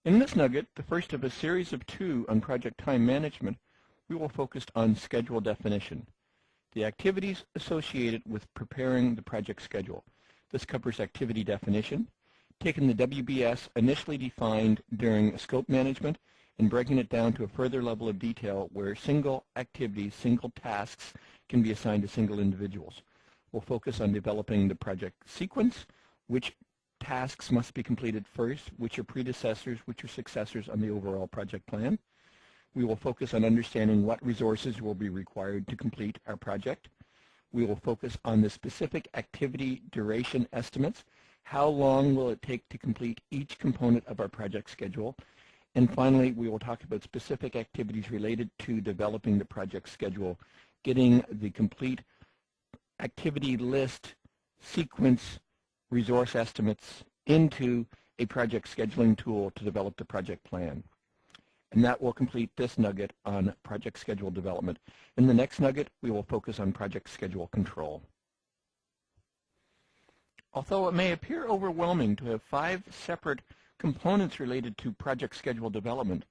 In this nugget, the first of a series of 2 on project time management, we will focus on schedule definition, the activities associated with preparing the project schedule. This covers activity definition, taking the WBS initially defined during scope management and breaking it down to a further level of detail where single activities, single tasks can be assigned to single individuals. We'll focus on developing the project sequence, which tasks must be completed first, which are predecessors, which are successors on the overall project plan. We will focus on understanding what resources will be required to complete our project. We will focus on the specific activity duration estimates. How long will it take to complete each component of our project schedule? And finally, we will talk about specific activities related to developing the project schedule, getting the complete activity list, sequence, resource estimates into a project scheduling tool to develop the project plan. And that will complete this nugget on project schedule development. In the next nugget, we will focus on project schedule control. Although it may appear overwhelming to have 5 separate components related to project schedule development,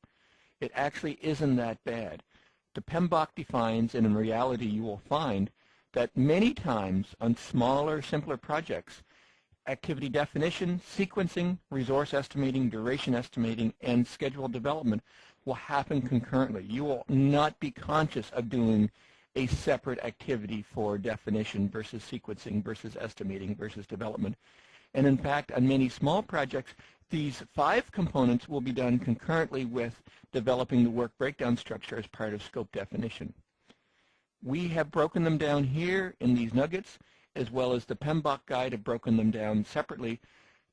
it actually isn't that bad. The PMBOK defines, and in reality you will find, that many times on smaller, simpler projects, activity definition, sequencing, resource estimating, duration estimating, and schedule development will happen concurrently. You will not be conscious of doing a separate activity for definition versus sequencing versus estimating versus development. And in fact, on many small projects, these 5 components will be done concurrently with developing the work breakdown structure as part of scope definition. We have broken them down here in these nuggets, as well as the PMBOK guide have broken them down separately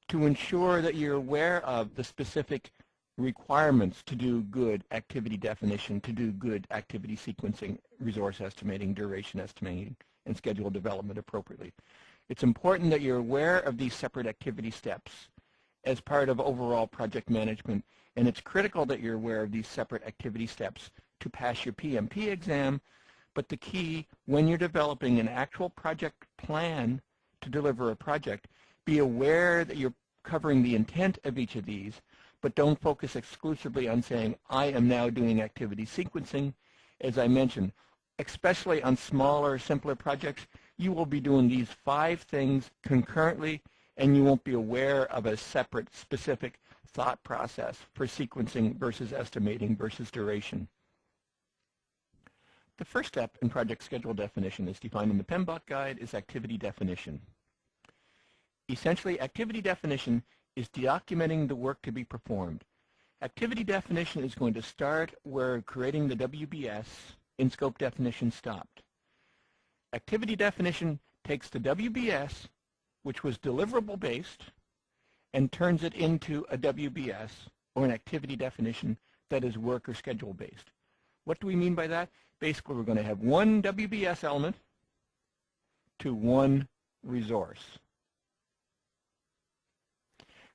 to ensure that you're aware of the specific requirements to do good activity definition, to do good activity sequencing, resource estimating, duration estimating, and schedule development appropriately. It's important that you're aware of these separate activity steps as part of overall project management, and it's critical that you're aware of these separate activity steps to pass your PMP exam. But the key, when you're developing an actual project plan to deliver a project, be aware that you're covering the intent of each of these, but don't focus exclusively on saying, I am now doing activity sequencing. As I mentioned, especially on smaller, simpler projects, you will be doing these 5 things concurrently, and you won't be aware of a separate, specific thought process for sequencing versus estimating versus duration. The first step in project schedule definition, as defined in the PMBOK guide, is activity definition. Essentially, activity definition is documenting the work to be performed. Activity definition is going to start where creating the WBS in scope definition stopped. Activity definition takes the WBS, which was deliverable based, and turns it into a WBS, or an activity definition, that is work or schedule based. What do we mean by that? Basically, we're going to have one WBS element to one resource.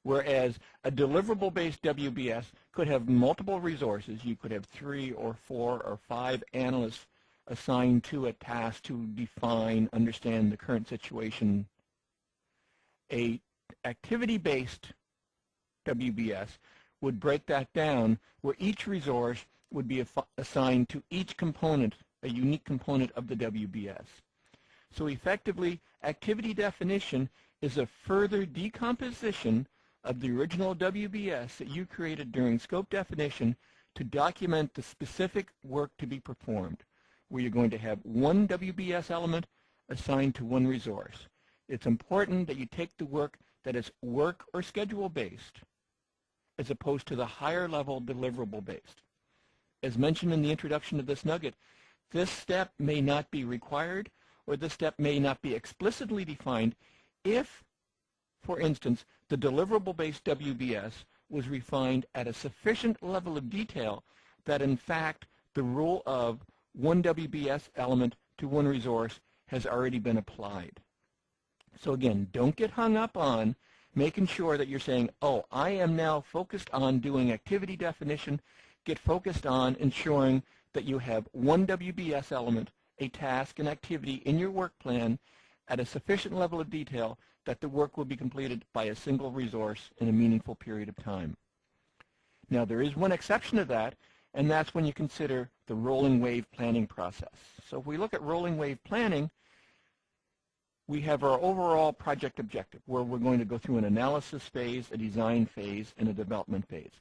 Whereas a deliverable-based WBS could have multiple resources. You could have 3 or 4 or 5 analysts assigned to a task to define, understand the current situation. A activity-based WBS would break that down where each resource would be assigned to each component, a unique component of the WBS. So effectively, activity definition is a further decomposition of the original WBS that you created during scope definition to document the specific work to be performed, where you're going to have one WBS element assigned to one resource. It's important that you take the work that is work or schedule based as opposed to the higher level deliverable based. As mentioned in the introduction of this nugget, this step may not be required, or this step may not be explicitly defined if, for instance, the deliverable-based WBS was refined at a sufficient level of detail that, in fact, the rule of one WBS element to one resource has already been applied. So again, don't get hung up on making sure that you're saying, oh, I am now focused on doing activity definition. Get focused on ensuring that you have one WBS element, a task, an activity in your work plan at a sufficient level of detail that the work will be completed by a single resource in a meaningful period of time. Now there is one exception to that, and that's when you consider the rolling wave planning process. So if we look at rolling wave planning, we have our overall project objective, where we're going to go through an analysis phase, a design phase, and a development phase.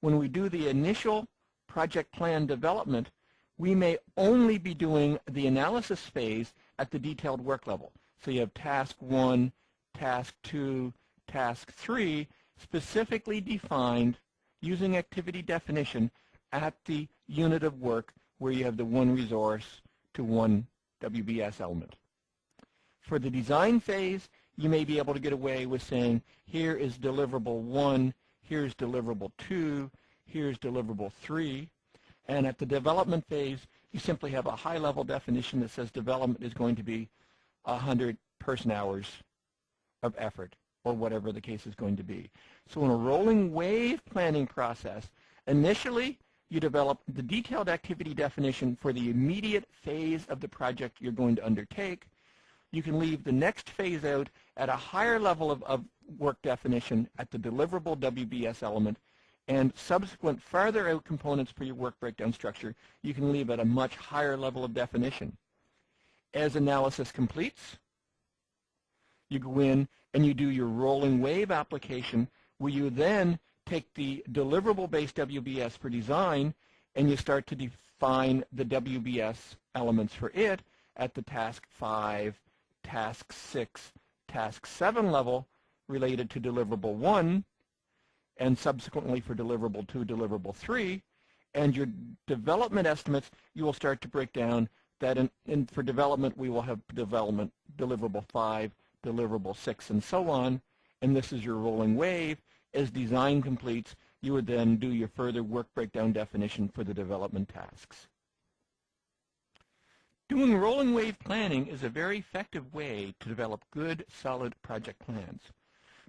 When we do the initial project plan development, we may only be doing the analysis phase at the detailed work level. So you have task 1, task 2, task 3, specifically defined using activity definition at the unit of work where you have the one resource to one WBS element. For the design phase, you may be able to get away with saying, here is deliverable 1, here's deliverable 2, here's deliverable 3. And at the development phase, you simply have a high-level definition that says development is going to be 100 person-hours of effort, or whatever the case is going to be. So in a rolling wave planning process, initially you develop the detailed activity definition for the immediate phase of the project you're going to undertake. You can leave the next phase out at a higher level of work definition at the deliverable WBS element, and subsequent farther out components for your work breakdown structure you can leave at a much higher level of definition. As analysis completes, you go in and you do your rolling wave application, where you then take the deliverable-based WBS for design and you start to define the WBS elements for it at the task 5, task 6, task 7 level related to deliverable 1, and subsequently for deliverable 2, deliverable 3, and your development estimates you will start to break down that for development we will have development deliverable 5, deliverable 6, and so on, and this is your rolling wave. As design completes, you would then do your further work breakdown definition for the development tasks. Doing rolling wave planning is a very effective way to develop good, solid project plans.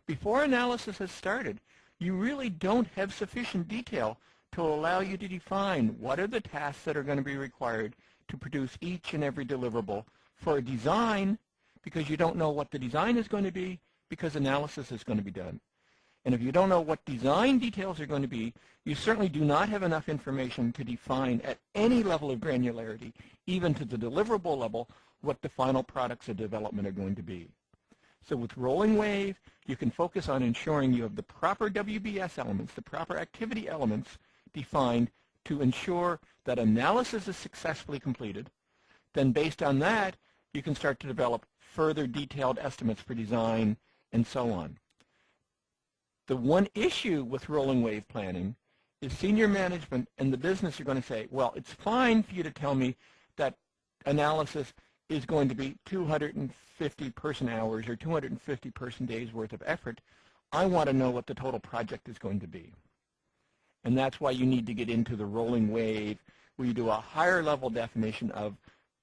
Before analysis has started, you really don't have sufficient detail to allow you to define what are the tasks that are going to be required to produce each and every deliverable for a design, because you don't know what the design is going to be, because analysis is going to be done. And if you don't know what design details are going to be, you certainly do not have enough information to define at any level of granularity, even to the deliverable level, what the final products of development are going to be. So with rolling wave, you can focus on ensuring you have the proper WBS elements, the proper activity elements defined to ensure that analysis is successfully completed. Then based on that, you can start to develop further detailed estimates for design and so on. The one issue with rolling wave planning is senior management and the business are going to say, well, it's fine for you to tell me that analysis is going to be 250 person hours or 250 person days worth of effort. I want to know what the total project is going to be. And that's why you need to get into the rolling wave, where you do a higher level definition of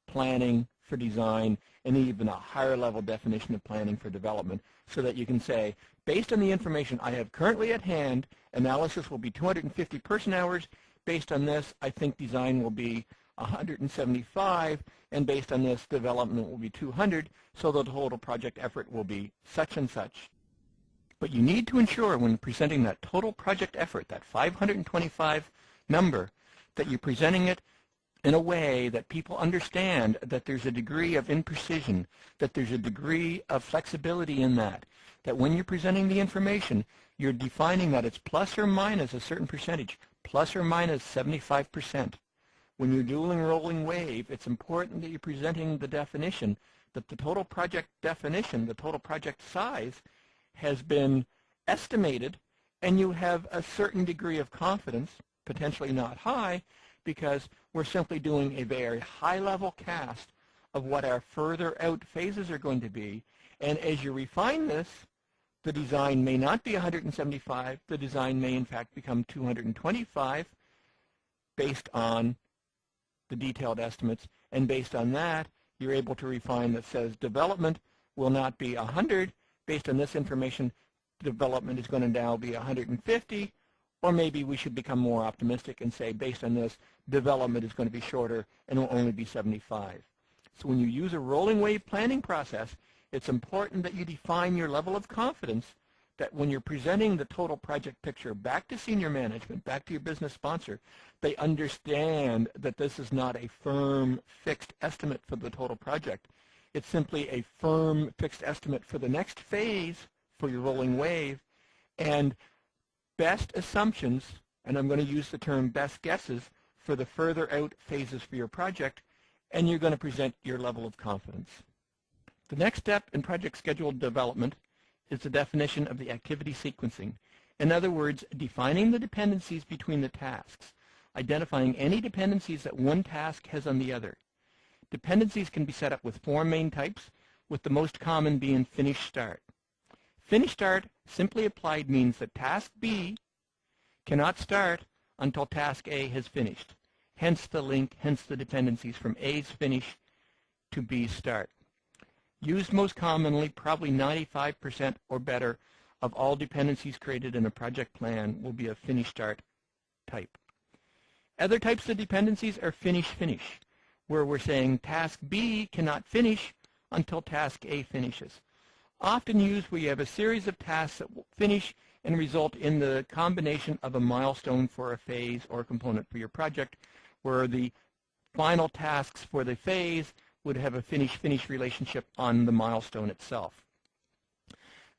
planning for design and even a higher level definition of planning for development, so that you can say, based on the information I have currently at hand, analysis will be 250 person hours. Based on this, I think design will be 175, and based on this, development will be 200, so the total project effort will be such and such. But you need to ensure when presenting that total project effort, that 525 number, that you're presenting it in a way that people understand that there's a degree of imprecision, that there's a degree of flexibility in that when you're presenting the information, you're defining that it's plus or minus a certain percentage, plus or minus 75%. When you're doing rolling wave, it's important that you're presenting the definition that the total project definition, the total project size, has been estimated, and you have a certain degree of confidence, potentially not high, because we're simply doing a very high-level cast of what our further out phases are going to be. And as you refine this, the design may not be 175. The design may, in fact, become 225 based on the detailed estimates. And based on that, you're able to refine that says development will not be 100. Based on this information, development is going to now be 150. Or maybe we should become more optimistic and say, based on this, development is going to be shorter and will only be 75. So when you use a rolling wave planning process, it's important that you define your level of confidence that when you're presenting the total project picture back to senior management, back to your business sponsor, they understand that this is not a firm, fixed estimate for the total project. It's simply a firm, fixed estimate for the next phase for your rolling wave, and best assumptions, and I'm going to use the term best guesses, for the further out phases for your project, and you're going to present your level of confidence. The next step in project schedule development is the definition of the activity sequencing. In other words, defining the dependencies between the tasks, identifying any dependencies that one task has on the other. Dependencies can be set up with four main types, with the most common being finish start. Finish start, simply applied, means that task B cannot start until task A has finished. Hence the link, hence the dependencies from A's finish to B's start. Used most commonly, probably 95% or better of all dependencies created in a project plan will be a finish start type. Other types of dependencies are finish, where we're saying task B cannot finish until task A finishes. Often used where you have a series of tasks that will finish and result in the combination of a milestone for a phase or component for your project, where the final tasks for the phase would have a finish relationship on the milestone itself.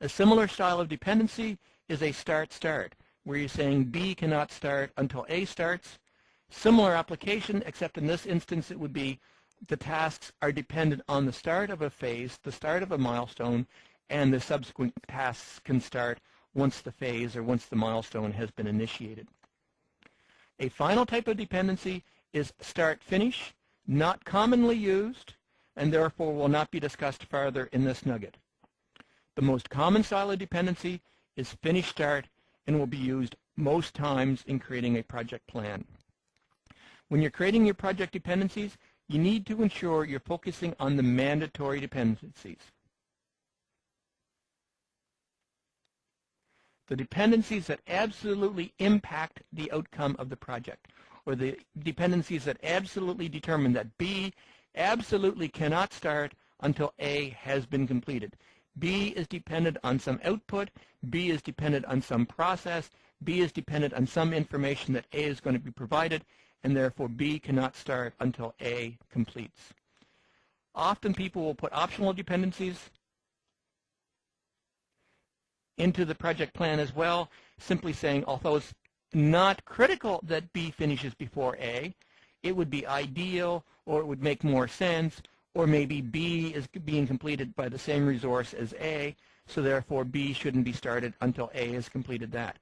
A similar style of dependency is a start, where you're saying B cannot start until A starts. Similar application, except in this instance it would be the tasks are dependent on the start of a phase, the start of a milestone, and the subsequent tasks can start once the phase or once the milestone has been initiated. A final type of dependency is start-finish, not commonly used, and therefore will not be discussed further in this nugget. The most common style of dependency is finish-start and will be used most times in creating a project plan. When you're creating your project dependencies, you need to ensure you're focusing on the mandatory dependencies. The dependencies that absolutely impact the outcome of the project, or the dependencies that absolutely determine that B absolutely cannot start until A has been completed. B is dependent on some output, B is dependent on some process, B is dependent on some information that A is going to be provided, and therefore B cannot start until A completes. Often people will put optional dependencies into the project plan as well, simply saying, although it's not critical that B finishes before A, it would be ideal, or it would make more sense, or maybe B is being completed by the same resource as A, so therefore B shouldn't be started until A has completed that.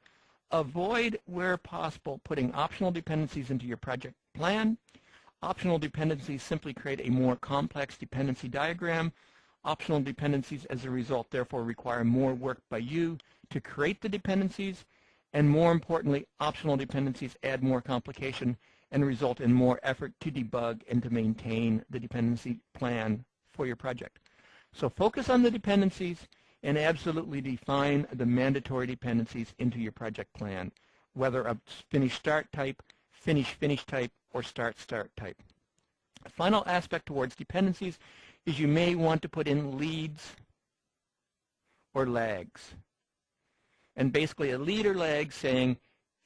Avoid, where possible, putting optional dependencies into your project plan. Optional dependencies simply create a more complex dependency diagram. Optional dependencies, as a result, therefore require more work by you to create the dependencies, and more importantly, optional dependencies add more complication and result in more effort to debug and to maintain the dependency plan for your project. So focus on the dependencies and absolutely define the mandatory dependencies into your project plan, whether a finish-start type, finish-finish type, or start-start type. A final aspect towards dependencies is you may want to put in leads or lags. And basically a lead or lag saying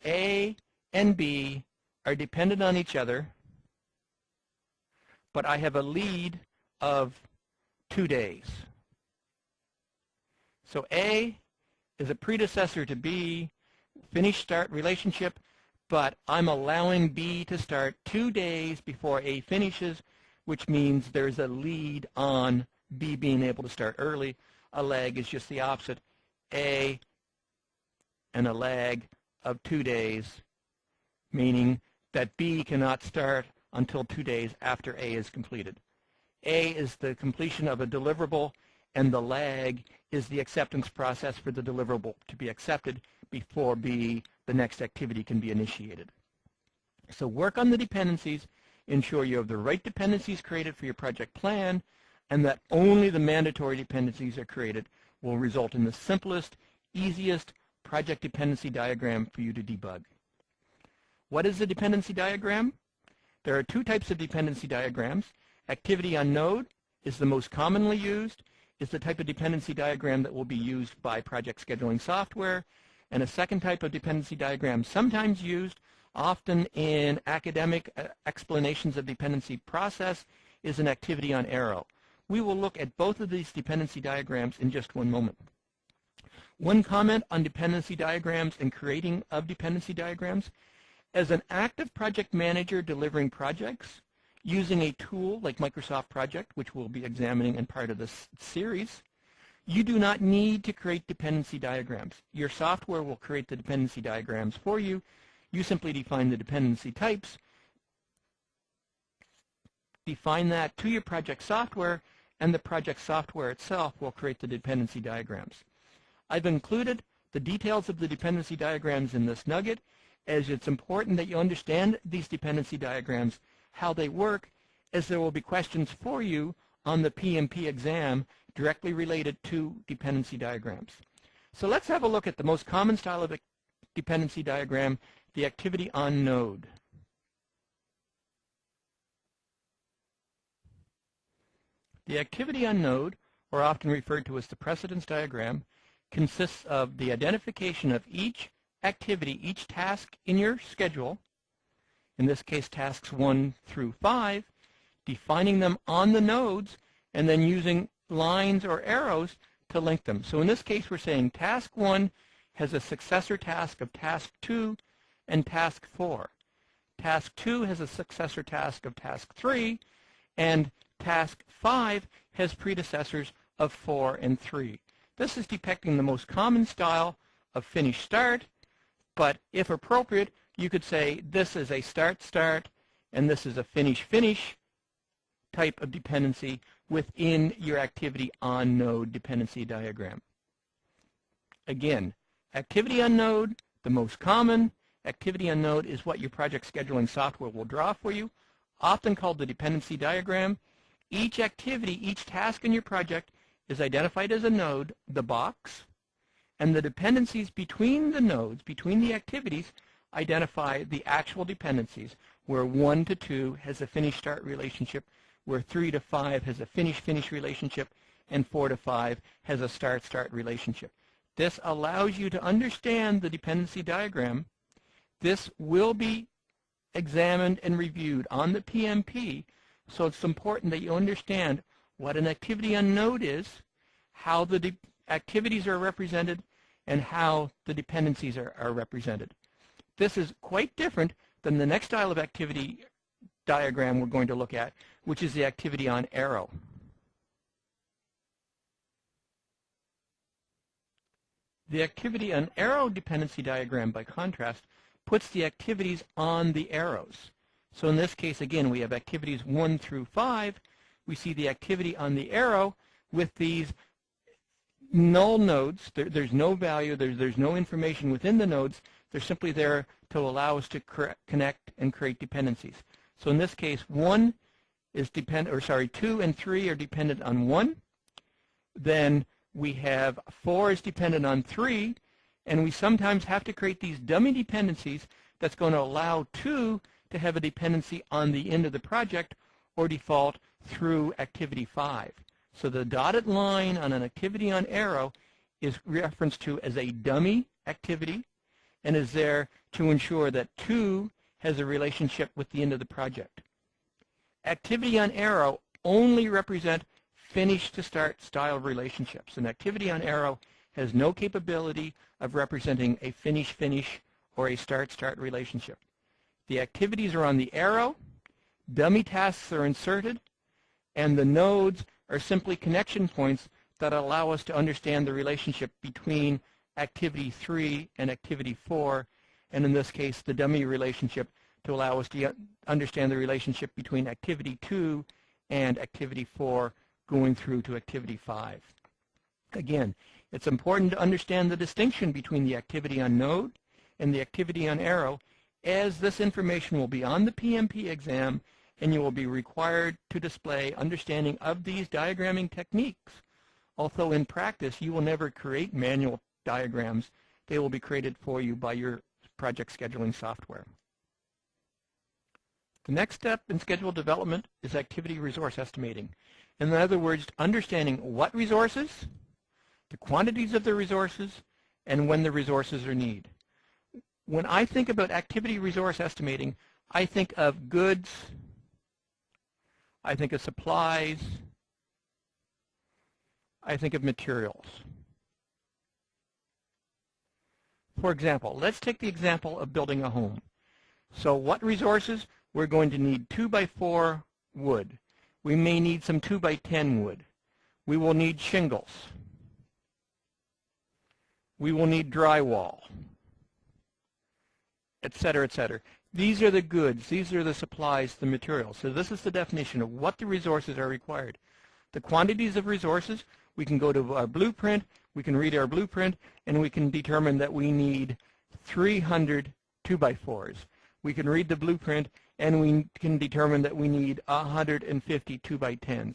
A and B are dependent on each other, but I have a lead of 2 days. So A is a predecessor to B, finish-start relationship, but I'm allowing B to start 2 days before A finishes, which means there's a lead on B being able to start early. A lag is just the opposite. A and a lag of 2 days, meaning that B cannot start until 2 days after A is completed. A is the completion of a deliverable, and the lag is the acceptance process for the deliverable to be accepted before B, the next activity, can be initiated. So work on the dependencies, ensure you have the right dependencies created for your project plan, and that only the mandatory dependencies are created will result in the simplest, easiest project dependency diagram for you to debug. What is a dependency diagram? There are two types of dependency diagrams. Activity on node is the most commonly used. is the type of dependency diagram that will be used by project scheduling software. And a second type of dependency diagram sometimes used, often in academic explanations of dependency process, is an activity on arrow. We will look at both of these dependency diagrams in just one moment. One comment on dependency diagrams and creating of dependency diagrams. As an active project manager delivering projects using a tool like Microsoft Project, which we'll be examining in part of this series, you do not need to create dependency diagrams. Your software will create the dependency diagrams for you. You simply define the dependency types, define that to your project software, and the project software itself will create the dependency diagrams. I've included the details of the dependency diagrams in this nugget, as it's important that you understand these dependency diagrams, how they work, as there will be questions for you on the PMP exam directly related to dependency diagrams. So let's have a look at the most common style of a dependency diagram, the activity on node. The activity on node, or often referred to as the precedence diagram, consists of the identification of each activity, each task in your schedule, in this case tasks 1 through 5, defining them on the nodes, and then using lines or arrows to link them. So in this case we're saying task 1 has a successor task of task 2 and task 4. Task 2 has a successor task of task 3, and task 5 has predecessors of 4 and 3. This is depicting the most common style of finish start, but if appropriate, you could say this is a start start and this is a finish finish type of dependency within your activity on node dependency diagram. Again, activity on node, the most common. Activity on node is what your project scheduling software will draw for you, often called the dependency diagram. Each activity, each task in your project is identified as a node, the box, and the dependencies between the nodes, between the activities, identify the actual dependencies, where 1 to 2 has a finish-start relationship, where 3 to 5 has a finish-finish relationship, and 4 to 5 has a start-start relationship. This allows you to understand the dependency diagram. This will be examined and reviewed on the PMP, so it's important that you understand what an activity on node is, how the activities are represented, and how the dependencies are represented. This is quite different than the next style of activity diagram we're going to look at, which is the activity on arrow. The activity on arrow dependency diagram, by contrast, puts the activities on the arrows. So in this case, again, we have activities 1 through 5. We see the activity on the arrow with these null nodes. There's no value, there's no information within the nodes. They're simply there to allow us to connect and create dependencies. So in this case, 2 and 3 are dependent on 1. Then we have 4 is dependent on 3, and we sometimes have to create these dummy dependencies that's going to allow 2 to have a dependency on the end of the project or default through activity 5. So the dotted line on an activity on arrow is referenced to as a dummy activity and is there to ensure that 2 has a relationship with the end of the project. Activity on arrow only represent finish to start style relationships. An activity on arrow has no capability of representing a finish-finish or a start-start relationship. The activities are on the arrow, dummy tasks are inserted, and the nodes are simply connection points that allow us to understand the relationship between activity 3 and activity 4, and in this case the dummy relationship to allow us to understand the relationship between activity 2 and activity 4 going through to activity 5. Again, it's important to understand the distinction between the activity on node and the activity on arrow, as this information will be on the PMP exam and you will be required to display understanding of these diagramming techniques. Although in practice you will never create manual diagrams, they will be created for you by your project scheduling software. The next step in schedule development is activity resource estimating. In other words, understanding what resources, the quantities of the resources, and when the resources are needed. When I think about activity resource estimating, I think of goods, I think of supplies, I think of materials. For example, let's take the example of building a home. So what resources? We're going to need 2x4 wood. We may need some 2x10 wood. We will need shingles. We will need drywall, etc., etc. These are the goods. These are the supplies, the materials. So this is the definition of what the resources are required. The quantities of resources, we can go to our blueprint, we can read our blueprint, and we can determine that we need 300 2x4s. We can read the blueprint, and we can determine that we need 150 2x10s.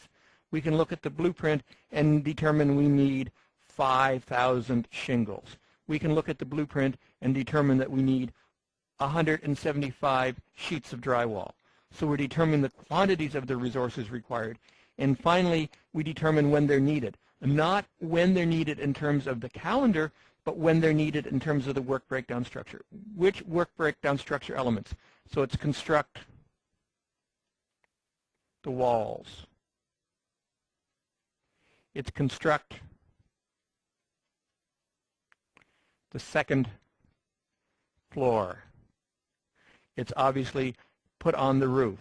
We can look at the blueprint and determine we need 5,000 shingles. We can look at the blueprint and determine that we need 175 sheets of drywall. So we're determining the quantities of the resources required. And finally, we determine when they're needed. Not when they're needed in terms of the calendar, but when they're needed in terms of the work breakdown structure. Which work breakdown structure elements? So it's construct the walls. It's construct the second floor. It's obviously put on the roof.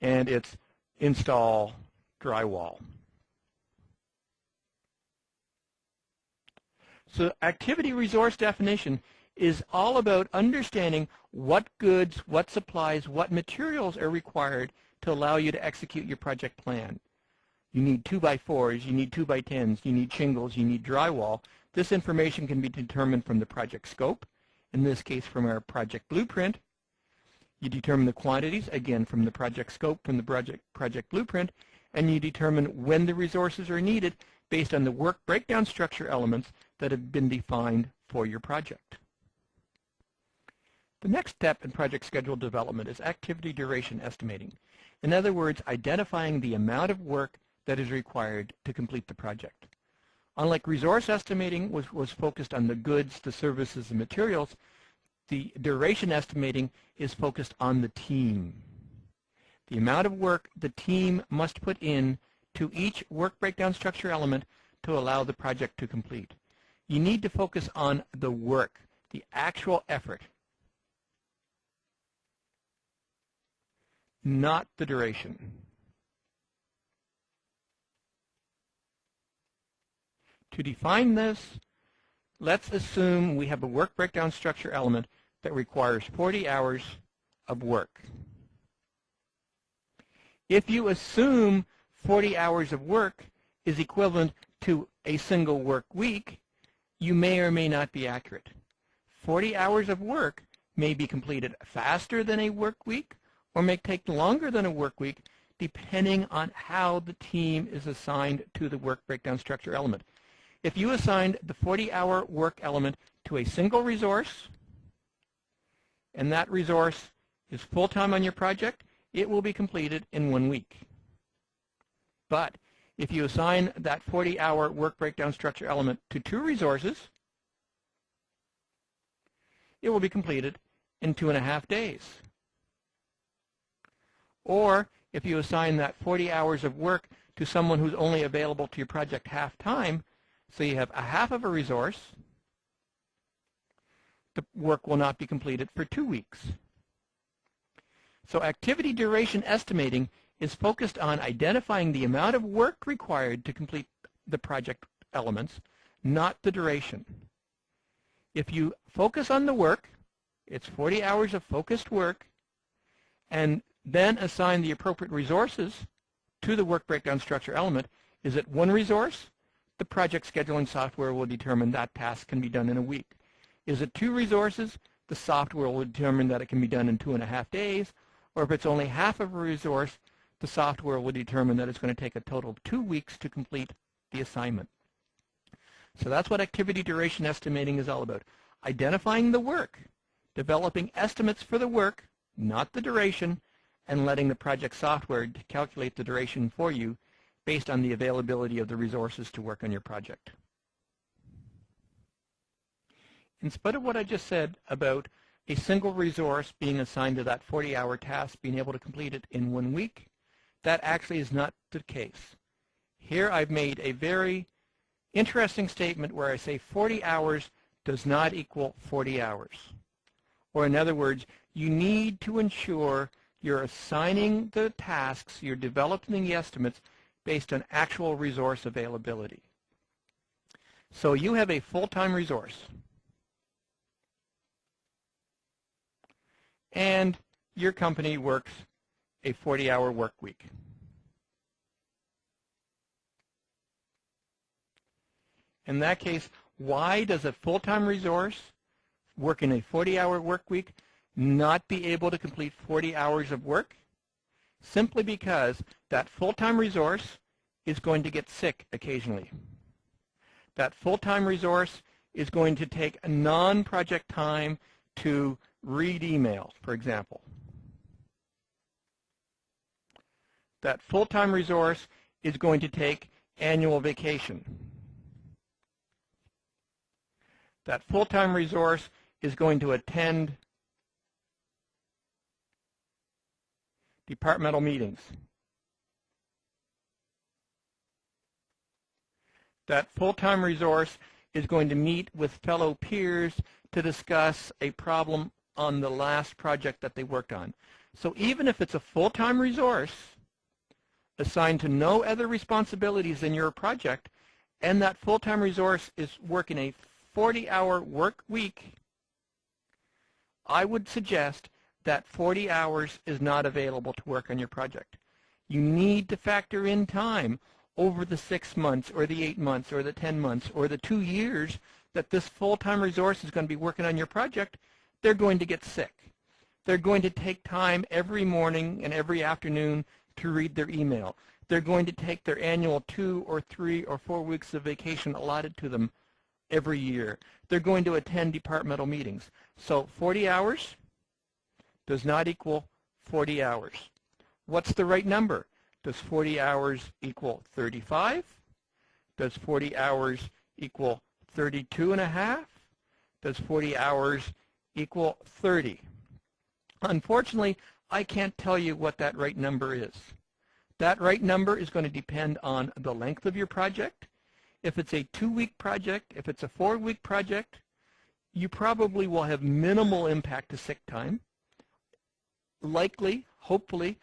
And it's install drywall. So activity resource definition is all about understanding what goods, what supplies, what materials are required to allow you to execute your project plan. You need 2x4s, you need 2x10s, you need shingles, you need drywall. This information can be determined from the project scope, in this case from our project blueprint. You determine the quantities, again from the project scope, from the project blueprint, and you determine when the resources are needed based on the work breakdown structure elements that have been defined for your project. The next step in project schedule development is activity duration estimating. In other words, identifying the amount of work that is required to complete the project. Unlike resource estimating, which was focused on the goods, the services, and materials, the duration estimating is focused on the team. The amount of work the team must put in to each work breakdown structure element to allow the project to complete. You need to focus on the work, the actual effort, not the duration. To define this, let's assume we have a work breakdown structure element that requires 40 hours of work. If you assume 40 hours of work is equivalent to a single work week, you may or may not be accurate. 40 hours of work may be completed faster than a work week or may take longer than a work week depending on how the team is assigned to the work breakdown structure element. If you assigned the 40-hour work element to a single resource, and that resource is full-time on your project, it will be completed in 1 week. But if you assign that 40-hour work breakdown structure element to 2 resources, it will be completed in 2.5 days. Or if you assign that 40 hours of work to someone who's only available to your project half-time, so you have a half of a resource, the work will not be completed for 2 weeks. So activity duration estimating is focused on identifying the amount of work required to complete the project elements, not the duration. If you focus on the work, it's 40 hours of focused work, and then assign the appropriate resources to the work breakdown structure element. Is it 1 resource? The project scheduling software will determine that task can be done in a week. Is it 2 resources? The software will determine that it can be done in 2.5 days. Or if it's only half of a resource, the software will determine that it's going to take a total of 2 weeks to complete the assignment. So that's what activity duration estimating is all about. Identifying the work, developing estimates for the work, not the duration, and letting the project software calculate the duration for you based on the availability of the resources to work on your project. In spite of what I just said about a single resource being assigned to that 40-hour task, being able to complete it in 1 week, that actually is not the case. Here I've made a very interesting statement where I say 40 hours does not equal 40 hours. Or in other words, you need to ensure you're assigning the tasks, you're developing the estimates based on actual resource availability. So you have a full-time resource, and your company works a 40-hour work week. In that case, why does a full-time resource working a 40-hour work week not be able to complete 40 hours of work? Simply because that full-time resource is going to get sick occasionally. That full-time resource is going to take a non-project time to read email, for example. That full-time resource is going to take annual vacation. That full-time resource is going to attend departmental meetings. That full-time resource is going to meet with fellow peers to discuss a problem on the last project that they worked on. So even if it's a full-time resource assigned to no other responsibilities in your project, and that full-time resource is working a 40-hour work week, I would suggest that 40 hours is not available to work on your project. You need to factor in time over the 6 months or the 8 months or the 10 months or the 2 years that this full-time resource is going to be working on your project. They're going to get sick. They're going to take time every morning and every afternoon to read their email. They're going to take their annual 2 or 3 or 4 weeks of vacation allotted to them every year. They're going to attend departmental meetings. So 40 hours does not equal 40 hours. What's the right number? Does 40 hours equal 35? Does 40 hours equal 32 and a half? Does 40 hours equal 30? Unfortunately, I can't tell you what that right number is. That right number is going to depend on the length of your project. If it's a 2-week project, if it's a 4-week project, you probably will have minimal impact to sick time. Likely, hopefully,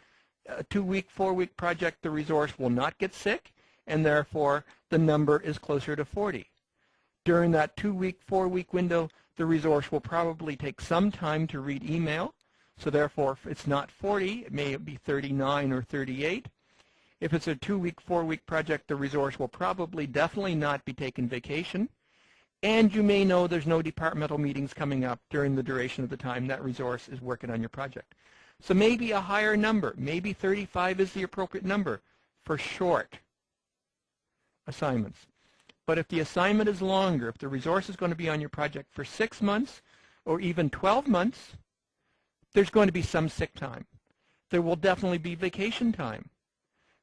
a 2-week, 4-week project, the resource will not get sick, and therefore the number is closer to 40. During that 2-week, 4-week window, the resource will probably take some time to read email, so therefore if it's not 40, it may be 39 or 38. If it's a 2-week, 4-week project, the resource will probably definitely not be taking vacation, and you may know there's no departmental meetings coming up during the duration of the time that resource is working on your project. So maybe a higher number, maybe 35 is the appropriate number for short assignments. But if the assignment is longer, if the resource is going to be on your project for 6 months or even 12 months, there's going to be some sick time. There will definitely be vacation time.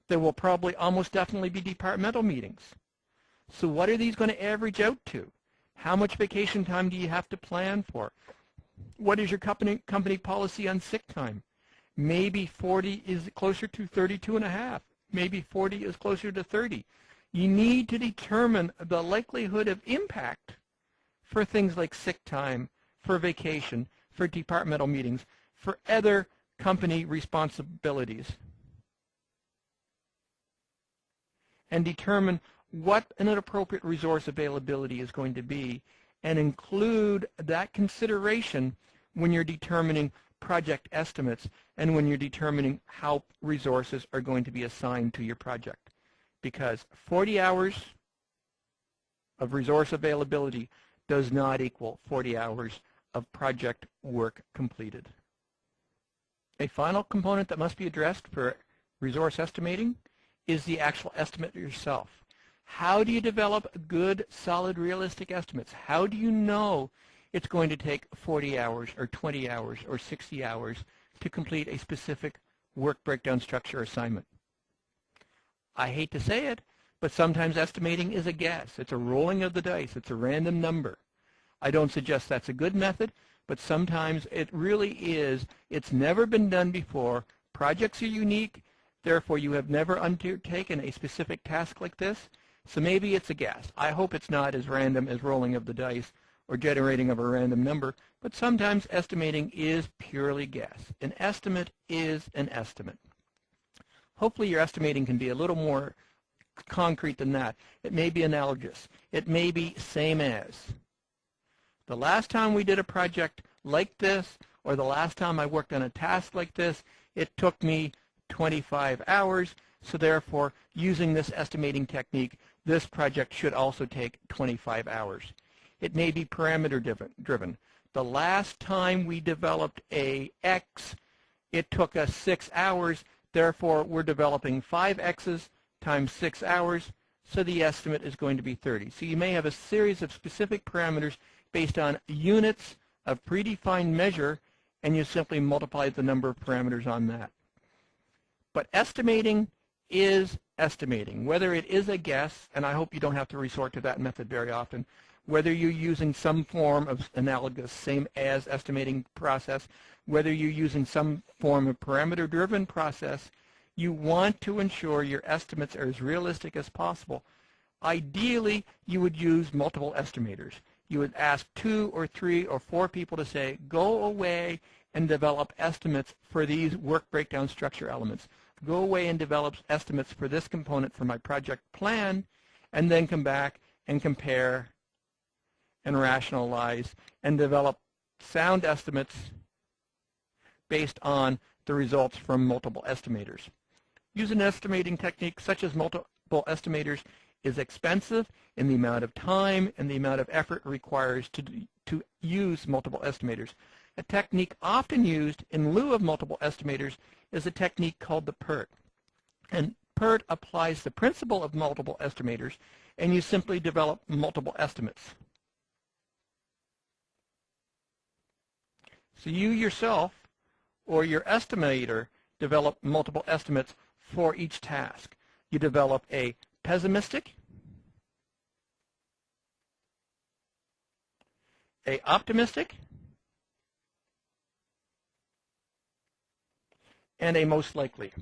There will probably almost definitely be departmental meetings. So what are these going to average out to? How much vacation time do you have to plan for? What is your company policy on sick time? Maybe 40 is closer to 32 and a half. Maybe 40 is closer to 30. You need to determine the likelihood of impact for things like sick time, for vacation, for departmental meetings, for other company responsibilities, and determine what an appropriate resource availability is going to be, and include that consideration when you're determining project estimates and when you're determining how resources are going to be assigned to your project. Because 40 hours of resource availability does not equal 40 hours of project work completed. A final component that must be addressed for resource estimating is the actual estimate yourself. How do you develop good, solid, realistic estimates? How do you know it's going to take 40 hours or 20 hours or 60 hours to complete a specific work breakdown structure assignment. I hate to say it, but sometimes estimating is a guess. It's a rolling of the dice. It's a random number. I don't suggest that's a good method, but sometimes it really is. It's never been done before. Projects are unique. Therefore, you have never undertaken a specific task like this. So maybe it's a guess. I hope it's not as random as rolling of the dice or generating of a random number, but sometimes estimating is purely guess. An estimate is an estimate. Hopefully your estimating can be a little more concrete than that. It may be analogous. It may be same as. The last time we did a project like this, or the last time I worked on a task like this, it took me 25 hours, so therefore, using this estimating technique, this project should also take 25 hours. It may be parameter driven. The last time we developed a X, it took us 6 hours, therefore we're developing 5 X's times 6 hours, so the estimate is going to be 30. So you may have a series of specific parameters based on units of predefined measure, and you simply multiply the number of parameters on that. But estimating is estimating. Whether it is a guess, and I hope you don't have to resort to that method very often, whether you're using some form of analogous same as estimating process, whether you're using some form of parameter-driven process, you want to ensure your estimates are as realistic as possible. Ideally, you would use multiple estimators. You would ask 2 or 3 or 4 people to say, go away and develop estimates for these work breakdown structure elements. Go away and develop estimates for this component for my project plan, and then come back and compare and rationalize and develop sound estimates based on the results from multiple estimators. Use an estimating technique such as multiple estimators is expensive in the amount of time and the amount of effort it requires to use multiple estimators. A technique often used in lieu of multiple estimators is a technique called the PERT. And PERT applies the principle of multiple estimators, and you simply develop multiple estimates. So you yourself or your estimator develop multiple estimates for each task. You develop a pessimistic, a optimistic, and a most likely.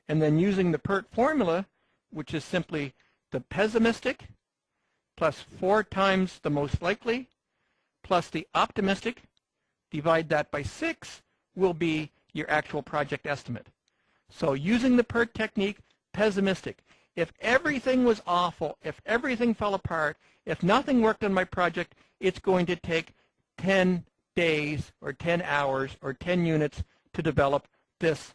And then using the PERT formula, which is simply the pessimistic plus 4 times the most likely plus the optimistic, divide that by 6, will be your actual project estimate. So using the PERT technique, pessimistic. If everything was awful, if everything fell apart, if nothing worked on my project, it's going to take 10 days or 10 hours or 10 units to develop this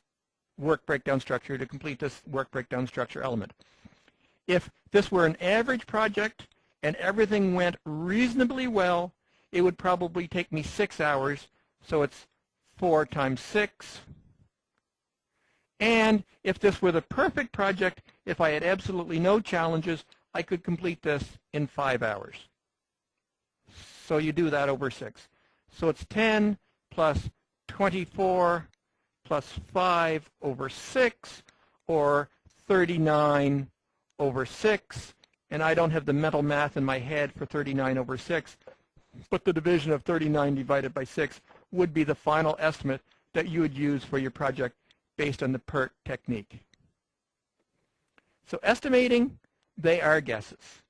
work breakdown structure, to complete this work breakdown structure element. If this were an average project and everything went reasonably well, it would probably take me 6 hours, so it's 4 times 6. And if this were the perfect project, if I had absolutely no challenges, I could complete this in 5 hours. So you do that over 6. So it's 10 plus 24 plus 5 over 6, or 39 over 6. And I don't have the mental math in my head for 39 over 6, but the division of 39 divided by 6 would be the final estimate that you would use for your project based on the PERT technique. So estimating, they are guesses,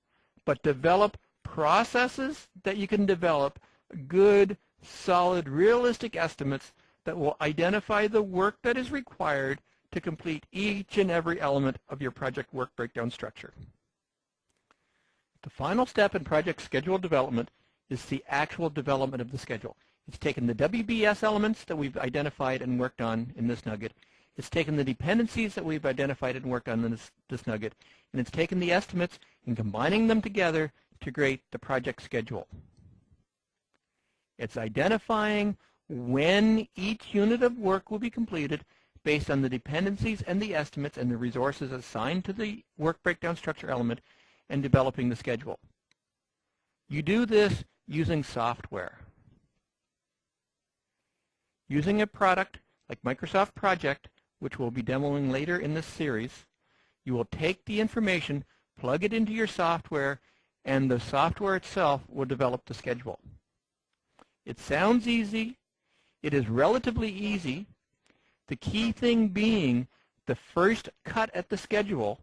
but develop processes that you can develop good, solid, realistic estimates that will identify the work that is required to complete each and every element of your project work breakdown structure. The final step in project schedule development is the actual development of the schedule. It's taken the WBS elements that we've identified and worked on in this nugget. It's taken the dependencies that we've identified and worked on in this nugget, and it's taken the estimates and combining them together to create the project schedule. It's identifying when each unit of work will be completed based on the dependencies and the estimates and the resources assigned to the work breakdown structure element, and developing the schedule. You do this using software. Using a product like Microsoft Project, which we'll be demoing later in this series, you will take the information, plug it into your software, and the software itself will develop the schedule. It sounds easy. It is relatively easy. The key thing being the first cut at the schedule,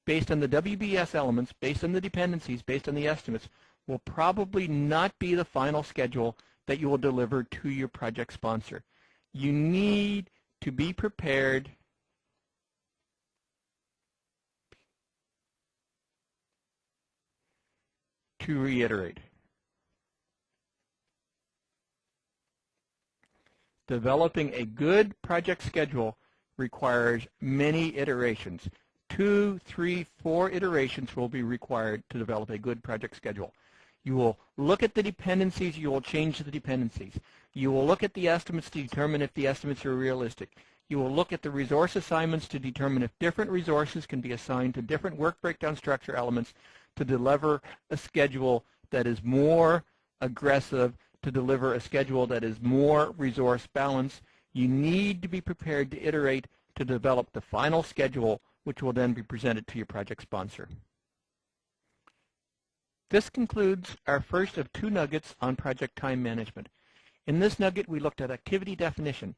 based on the WBS elements, based on the dependencies, based on the estimates, will probably not be the final schedule that you will deliver to your project sponsor. You need to be prepared to reiterate. Developing a good project schedule requires many iterations. 2, 3, 4 iterations will be required to develop a good project schedule. You will look at the dependencies, you will change the dependencies. You will look at the estimates to determine if the estimates are realistic. You will look at the resource assignments to determine if different resources can be assigned to different work breakdown structure elements to deliver a schedule that is more aggressive, to deliver a schedule that is more resource balanced. You need to be prepared to iterate to develop the final schedule, which will then be presented to your project sponsor. This concludes our first of 2 nuggets on project time management. In this nugget, we looked at activity definition,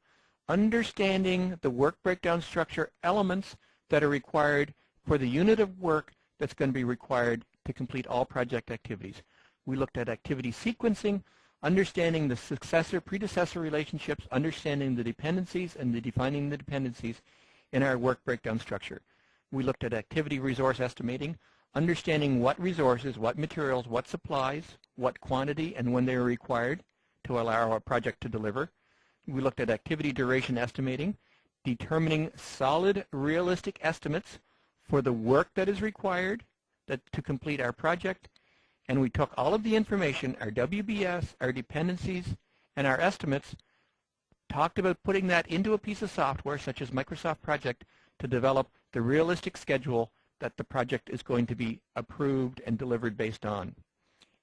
understanding the work breakdown structure elements that are required for the unit of work that's going to be required to complete all project activities. We looked at activity sequencing, understanding the successor-predecessor relationships, understanding the dependencies and defining the dependencies in our work breakdown structure. We looked at activity resource estimating, understanding what resources, what materials, what supplies, what quantity, and when they are required to allow our project to deliver. We looked at activity duration estimating, determining solid, realistic estimates for the work that is required to complete our project. And we took all of the information, our WBS, our dependencies, and our estimates, talked about putting that into a piece of software such as Microsoft Project to develop the realistic schedule that the project is going to be approved and delivered based on.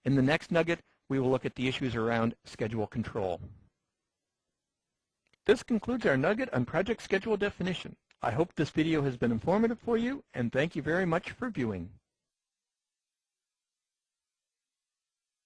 In the next nugget, we will look at the issues around schedule control. This concludes our nugget on project schedule definition. I hope this video has been informative for you, and thank you very much for viewing.